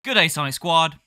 Good day, Sonic Squad.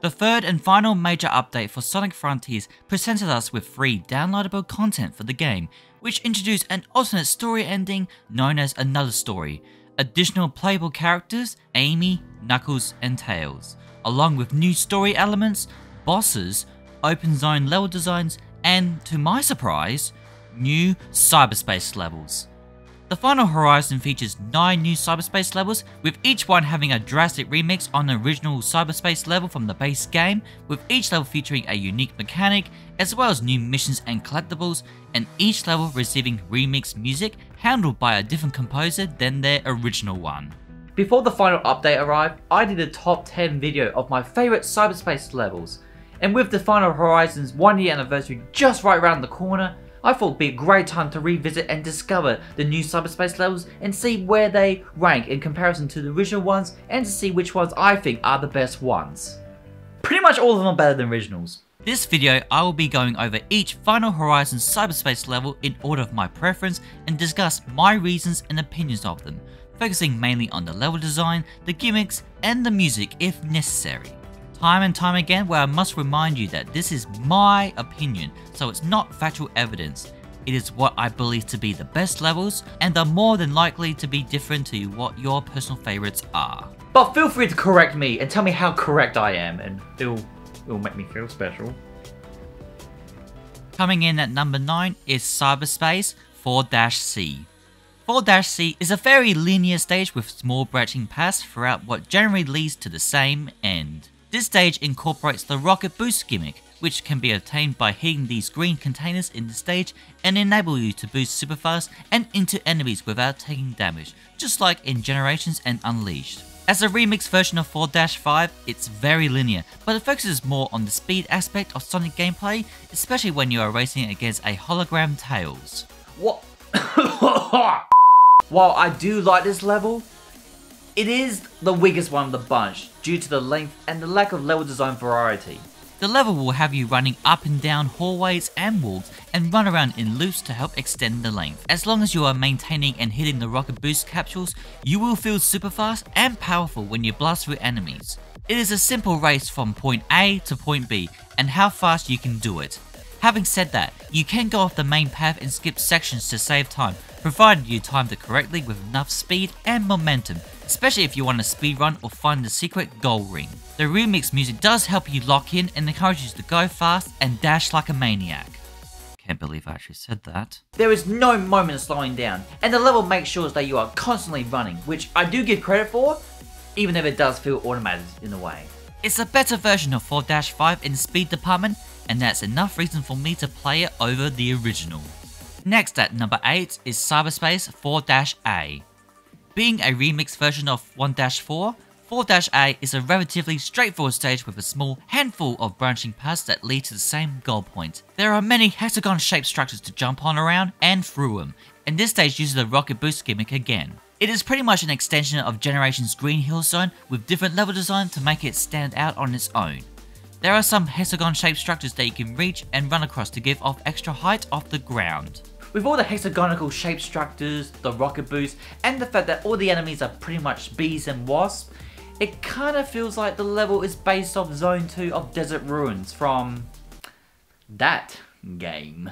The third and final major update for Sonic Frontiers presented us with free downloadable content for the game, which introduced an alternate story ending known as Another Story, additional playable characters, Amy, Knuckles, and Tails, along with new story elements, bosses, open zone level designs, and, to my surprise, new cyberspace levels. The Final Horizon features 9 new cyberspace levels, with each one having a drastic remix on the original cyberspace level from the base game, with each level featuring a unique mechanic, as well as new missions and collectibles, and each level receiving remixed music handled by a different composer than their original one. Before the final update arrived, I did a top 10 video of my favourite cyberspace levels, and with the Final Horizon's 1-year anniversary just right around the corner, I thought it'd be a great time to revisit and discover the new cyberspace levels and see where they rank in comparison to the original ones, and to see which ones I think are the best ones. Pretty much all of them are better than originals. This video I will be going over each Final Horizon cyberspace level in order of my preference and discuss my reasons and opinions of them, focusing mainly on the level design, the gimmicks, and the music if necessary. Time and time again, where I must remind you that this is my opinion, so it's not factual evidence. It is what I believe to be the best levels, and are more than likely to be different to what your personal favourites are. But feel free to correct me and tell me how correct I am, and it'll make me feel special. Coming in at number 9 is Cyberspace 4-C. 4-C is a very linear stage with small branching paths throughout what generally leads to the same end. This stage incorporates the rocket boost gimmick, which can be obtained by hitting these green containers in the stage and enable you to boost super fast and into enemies without taking damage, just like in Generations and Unleashed. As a remixed version of 4-5, it's very linear, but it focuses more on the speed aspect of Sonic gameplay, especially when you are racing against a hologram Tails. What? While I do like this level, it is the weakest one of the bunch due to the length and the lack of level design variety. The level will have you running up and down hallways and walls and run around in loops to help extend the length. As long as you are maintaining and hitting the rocket boost capsules, you will feel super fast and powerful when you blast through enemies. It is a simple race from point A to point B and how fast you can do it. Having said that, you can go off the main path and skip sections to save time, provided you timed it correctly with enough speed and momentum, especially if you want to speedrun or find the secret gold ring. The remix music does help you lock in and encourages you to go fast and dash like a maniac. Can't believe I actually said that. There is no moment of slowing down, and the level makes sure that you are constantly running, which I do give credit for, even if it does feel automated in a way. It's a better version of 4-5 in the speed department, and that's enough reason for me to play it over the original. Next at number 8 is Cyberspace 4-A. Being a remixed version of 1-4, 4-A is a relatively straightforward stage with a small handful of branching paths that lead to the same goal point. There are many hexagon-shaped structures to jump on around and through them, and this stage uses the rocket boost gimmick again. It is pretty much an extension of Generations' Green Hill Zone with different level design to make it stand out on its own. There are some hexagon-shaped structures that you can reach and run across to give off extra height off the ground. With all the hexagonal shaped structures, the rocket boost, and the fact that all the enemies are pretty much bees and wasps, it kinda feels like the level is based off Zone 2 of Desert Ruins from that game.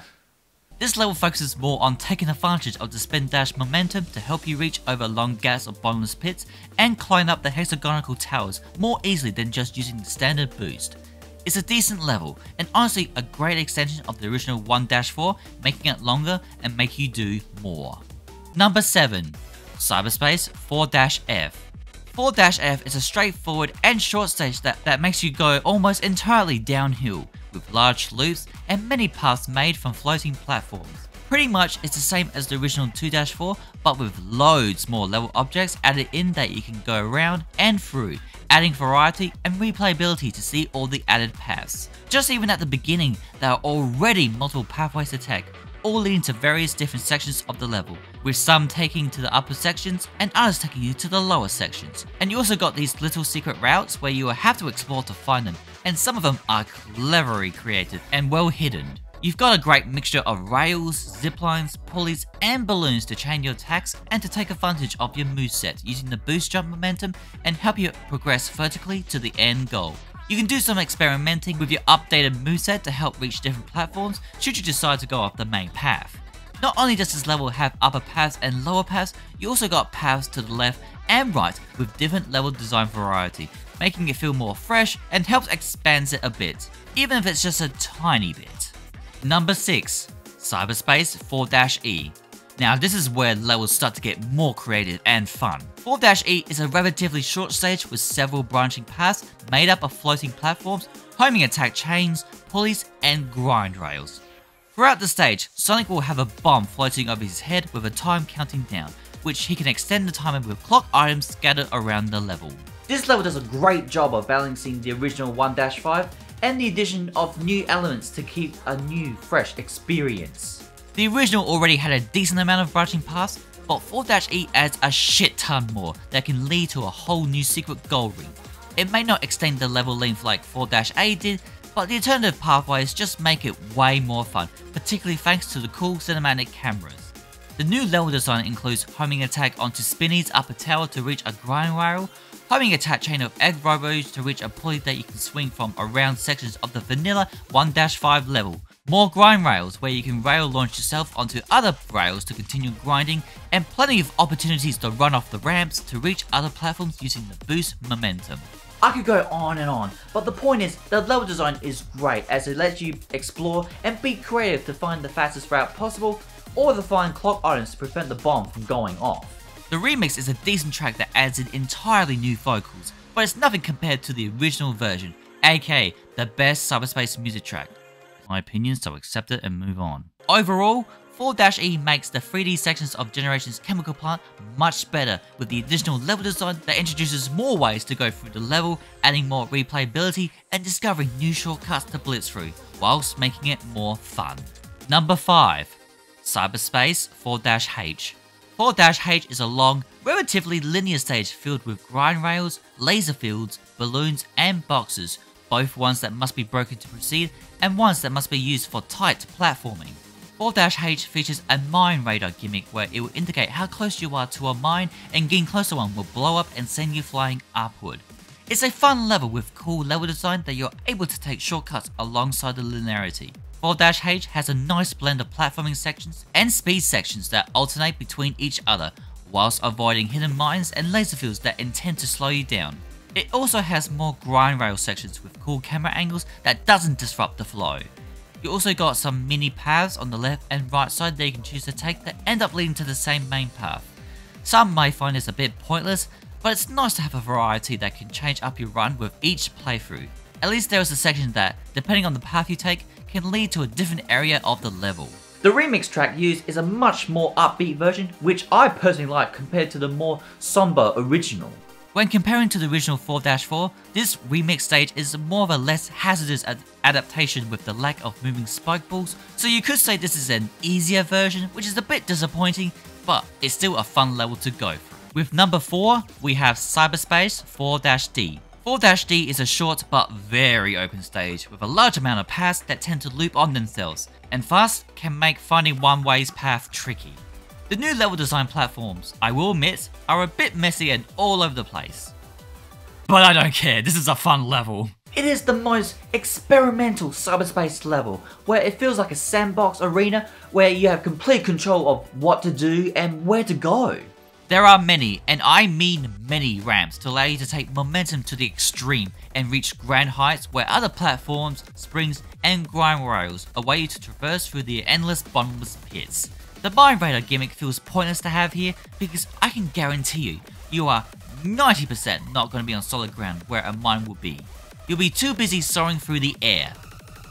This level focuses more on taking advantage of the spin dash momentum to help you reach over long gaps of bottomless pits and climb up the hexagonal towers more easily than just using the standard boost. It's a decent level, and honestly a great extension of the original 1-4, making it longer and make you do more. Number 7. Cyberspace 4-F. 4-F is a straightforward and short stage that makes you go almost entirely downhill, with large loops and many paths made from floating platforms. Pretty much it's the same as the original 2-4, but with loads more level objects added in that you can go around and through, adding variety and replayability to see all the added paths. Just even at the beginning, there are already multiple pathways to take, all leading to various different sections of the level, with some taking to the upper sections and others taking you to the lower sections. And you also got these little secret routes where you will have to explore to find them, and some of them are cleverly created and well hidden. You've got a great mixture of rails, ziplines, pulleys, and balloons to chain your attacks and to take advantage of your moveset using the boost jump momentum and help you progress vertically to the end goal. You can do some experimenting with your updated moveset to help reach different platforms should you decide to go off the main path. Not only does this level have upper paths and lower paths, you also got paths to the left and right with different level design variety, making it feel more fresh and helps expand it a bit, even if it's just a tiny bit. Number 6. Cyberspace 4-E. Now this is where levels start to get more creative and fun. 4-E is a relatively short stage with several branching paths made up of floating platforms, homing attack chains, pulleys, and grind rails. Throughout the stage, Sonic will have a bomb floating over his head with a time counting down, which he can extend the timer with clock items scattered around the level. This level does a great job of balancing the original 1-5 and the addition of new elements to keep a new, fresh experience. The original already had a decent amount of branching paths, but 4-E adds a shit ton more that can lead to a whole new secret goal ring. It may not extend the level length like 4-A did, but the alternative pathways just make it way more fun, particularly thanks to the cool cinematic cameras. The new level design includes homing attack onto Spinny's upper tower to reach a grind rail, homing attack chain of egg robos to reach a pulley that you can swing from around sections of the vanilla 1-5 level, more grind rails where you can rail launch yourself onto other rails to continue grinding, and plenty of opportunities to run off the ramps to reach other platforms using the boost momentum. I could go on and on, but the point is, the level design is great as it lets you explore and be creative to find the fastest route possible, or to find clock items to prevent the bomb from going off. The remix is a decent track that adds in entirely new vocals, but it's nothing compared to the original version, aka the best cyberspace music track. My opinion, so accept it and move on. Overall, 4-E makes the 3D sections of Generation's chemical plant much better with the additional level design that introduces more ways to go through the level, adding more replayability and discovering new shortcuts to blitz through, whilst making it more fun. Number 5. Cyberspace 4-H. 4-H is a long, relatively linear stage filled with grind rails, laser fields, balloons and boxes, both ones that must be broken to proceed and ones that must be used for tight platforming. 4-H features a mine radar gimmick where it will indicate how close you are to a mine, and getting close to one will blow up and send you flying upward. It's a fun level with cool level design that you're able to take shortcuts alongside the linearity. 4-H has a nice blend of platforming sections and speed sections that alternate between each other, whilst avoiding hidden mines and laser fields that intend to slow you down. It also has more grind rail sections with cool camera angles that doesn't disrupt the flow. You also got some mini paths on the left and right side that you can choose to take that end up leading to the same main path. Some may find this a bit pointless, but it's nice to have a variety that can change up your run with each playthrough. At least there is a section that, depending on the path you take, can lead to a different area of the level. The remix track used is a much more upbeat version, which I personally like compared to the more somber original. When comparing to the original 4-4, this remix stage is more of a less hazardous adaptation with the lack of moving spike balls, so you could say this is an easier version, which is a bit disappointing, but it's still a fun level to go through. With number 4, we have Cyberspace 4-D. 4-D is a short but very open stage with a large amount of paths that tend to loop on themselves, and fast can make finding one-way's path tricky. The new level design platforms, I will admit, are a bit messy and all over the place. But I don't care, this is a fun level. It is the most experimental cyberspace level, where it feels like a sandbox arena where you have complete control of what to do and where to go. There are many, and I mean many, ramps to allow you to take momentum to the extreme and reach grand heights where other platforms, springs, and grind rails allow you to traverse through the endless bottomless pits. The mine radar gimmick feels pointless to have here because I can guarantee you, you are 90% not going to be on solid ground where a mine will be. You'll be too busy soaring through the air.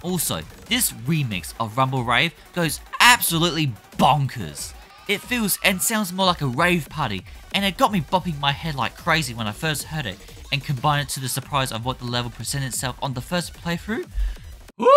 Also, this remix of Rumble Rave goes absolutely bonkers. It feels and sounds more like a rave party, and it got me bopping my head like crazy when I first heard it, and combine it to the surprise of what the level presented itself on the first playthrough. Woo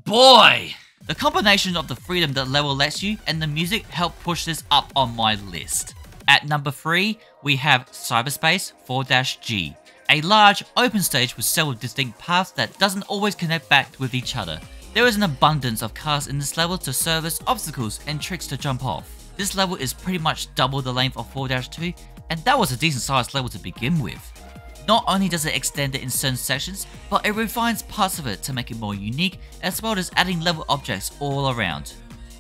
boy! The combination of the freedom that level lets you and the music helped push this up on my list. At number 3, we have Cyberspace 4-G, A large, open stage with several distinct paths that doesn't always connect back with each other. There is an abundance of cars in this level to serve as obstacles and tricks to jump off. This level is pretty much double the length of 4-2, and that was a decent sized level to begin with. Not only does it extend it in certain sections, but it refines parts of it to make it more unique, as well as adding level objects all around.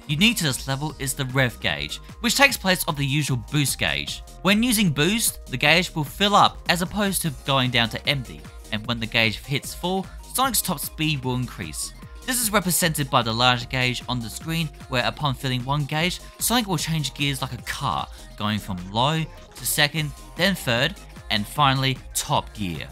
Unique to this level is the rev gauge, which takes place of the usual boost gauge. When using boost, the gauge will fill up as opposed to going down to empty, and when the gauge hits full, Sonic's top speed will increase. This is represented by the large gauge on the screen, where upon filling one gauge, Sonic will change gears like a car, going from low to second, then third, and finally top gear.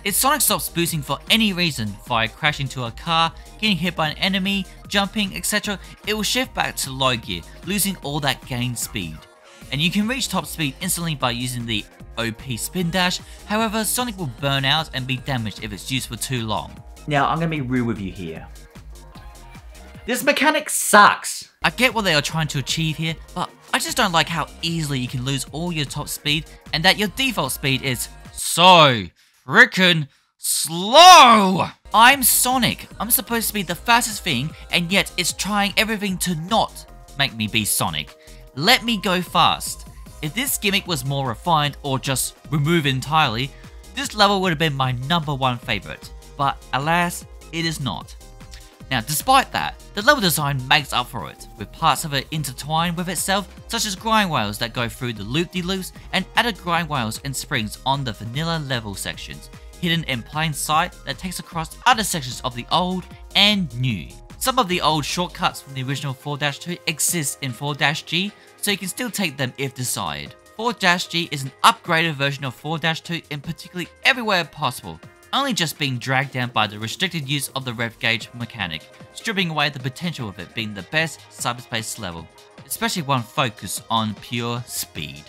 If Sonic stops boosting for any reason, via crashing to a car, getting hit by an enemy, jumping, etc., it will shift back to low gear, losing all that gained speed. And you can reach top speed instantly by using the OP spin dash, however Sonic will burn out and be damaged if it's used for too long. Now I'm gonna be real with you here. This mechanic sucks! I get what they are trying to achieve here, but I just don't like how easily you can lose all your top speed and that your default speed is so frickin' slow! I'm Sonic. I'm supposed to be the fastest thing, and yet it's trying everything to not make me be Sonic. Let me go fast. If this gimmick was more refined or just removed entirely, this level would have been my #1 favorite, but alas, it is not. Now, despite that, the level design makes up for it, with parts of it intertwined with itself, such as grind rails that go through the loop-de-loops and added grind rails and springs on the vanilla level sections, hidden in plain sight that takes across other sections of the old and new. Some of the old shortcuts from the original 4-2 exist in 4-G, so you can still take them if desired. 4-G is an upgraded version of 4-2 in particularly everywhere possible, only just being dragged down by the restricted use of the rev gauge mechanic, stripping away the potential of it being the best cyberspace level, especially one focused on pure speed.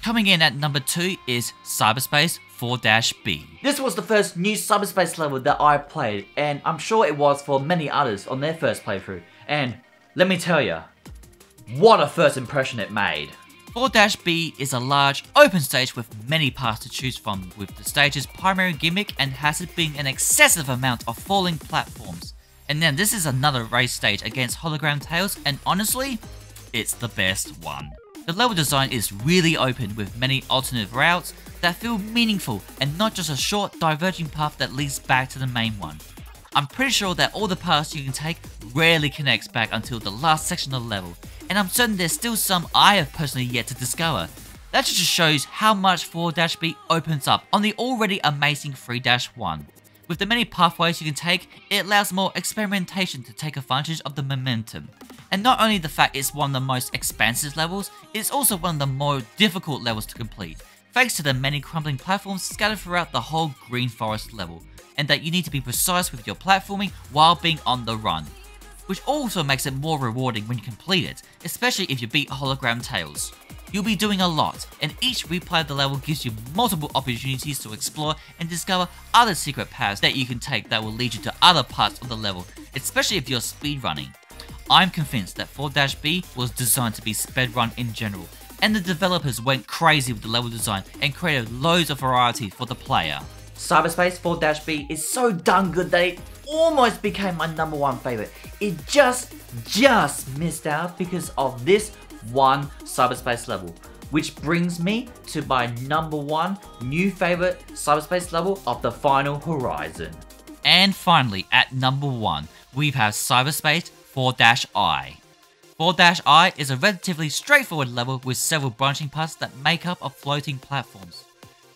Coming in at number 2 is Cyberspace 4-B. This was the first new cyberspace level that I played, and I'm sure it was for many others on their first playthrough, and let me tell ya, what a first impression it made. 4-B is a large, open stage with many paths to choose from, with the stage's primary gimmick and hazard being an excessive amount of falling platforms. And then this is another race stage against hologram tails, and honestly, it's the best one. The level design is really open with many alternative routes that feel meaningful and not just a short diverging path that leads back to the main one. I'm pretty sure that all the paths you can take rarely connects back until the last section of the level, and I'm certain there's still some I have personally yet to discover. That just shows how much 4-B opens up on the already amazing 3-1. With the many pathways you can take, it allows more experimentation to take advantage of the momentum. And not only the fact it's one of the most expansive levels, it's also one of the more difficult levels to complete, thanks to the many crumbling platforms scattered throughout the whole Green Forest level, and that you need to be precise with your platforming while being on the run, which also makes it more rewarding when you complete it, especially if you beat hologram tails. You'll be doing a lot, and each replay of the level gives you multiple opportunities to explore and discover other secret paths that you can take that will lead you to other parts of the level, especially if you're speedrunning. I'm convinced that 4-B was designed to be speedrun in general, and the developers went crazy with the level design and created loads of variety for the player. Cyberspace 4-B is so done good that it almost became my #1 favorite. It just missed out because of this one cyberspace level, which brings me to my #1 new favorite cyberspace level of the Final Horizon. And finally, at number 1, we have Cyberspace 4-I. 4-I is a relatively straightforward level with several branching paths that make up of floating platforms.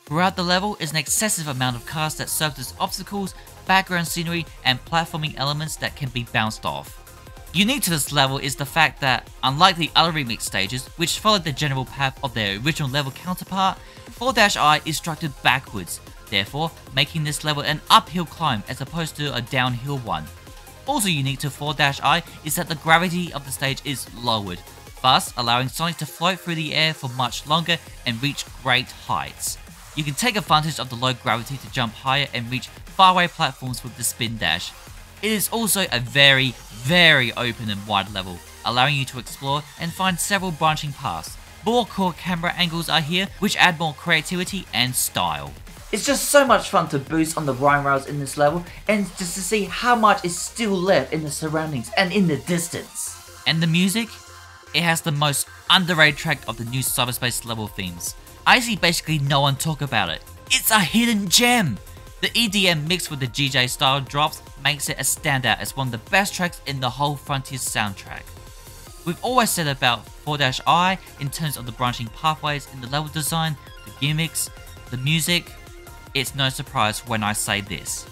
Throughout the level is an excessive amount of cars that serve as obstacles, background scenery, and platforming elements that can be bounced off. Unique to this level is the fact that, unlike the other remix stages, which followed the general path of their original level counterpart, 4-I is structured backwards, therefore making this level an uphill climb as opposed to a downhill one. Also unique to 4-I is that the gravity of the stage is lowered, thus allowing Sonic to float through the air for much longer and reach great heights. You can take advantage of the low gravity to jump higher and reach faraway platforms with the spin dash. It is also a very open and wide level, allowing you to explore and find several branching paths, More core camera angles are here, which add more creativity and style. It's just so much fun to boost on the rhyme rails in this level, and just to see how much is still left in the surroundings and in the distance. And the music? It has the most underrated track of the new Cyberspace Level themes. I see basically no one talk about it. It's a hidden gem! The EDM mixed with the GJ style drops makes it a standout as one of the best tracks in the whole Frontiers soundtrack. We've always said about 4-I in terms of the branching pathways in the level design, the gimmicks, the music. It's no surprise when I say this.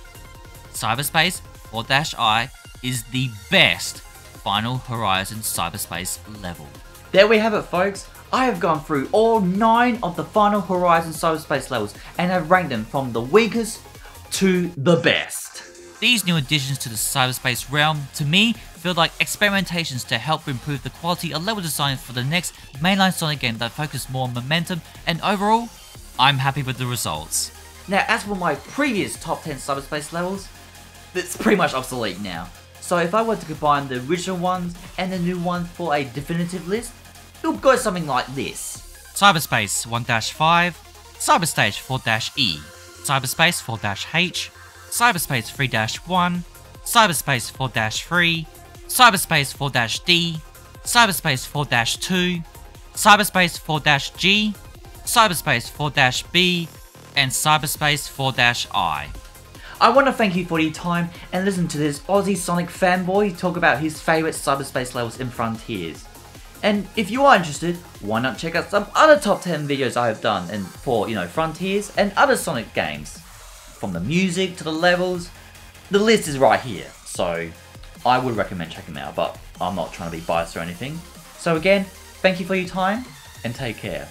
Cyberspace 4-I is the best Final Horizon Cyberspace level. There we have it, folks. I have gone through all 9 of the Final Horizon Cyberspace levels and have ranked them from the weakest to the best. These new additions to the cyberspace realm, to me, feel like experimentations to help improve the quality of level design for the next mainline Sonic game that focus more on momentum, and overall, I'm happy with the results. Now, as for my previous top 10 cyberspace levels, it's pretty much obsolete now. So if I were to combine the original ones and the new ones for a definitive list, it would go something like this. Cyberspace 1-5, Cyberstage 4-E, Cyberspace 4-H, Cyberspace 3-1, Cyberspace 4-3, Cyberspace 4-D, Cyberspace 4-2, Cyberspace 4-G, Cyberspace 4-B, and Cyberspace 4-I. I want to thank you for your time and listen to this Aussie Sonic fanboy talk about his favourite cyberspace levels in Frontiers. And if you are interested, why not check out some other top 10 videos I have done for, Frontiers and other Sonic games. From the music to the levels, the list is right here. So I would recommend checking them out, but I'm not trying to be biased or anything. So again, thank you for your time and take care.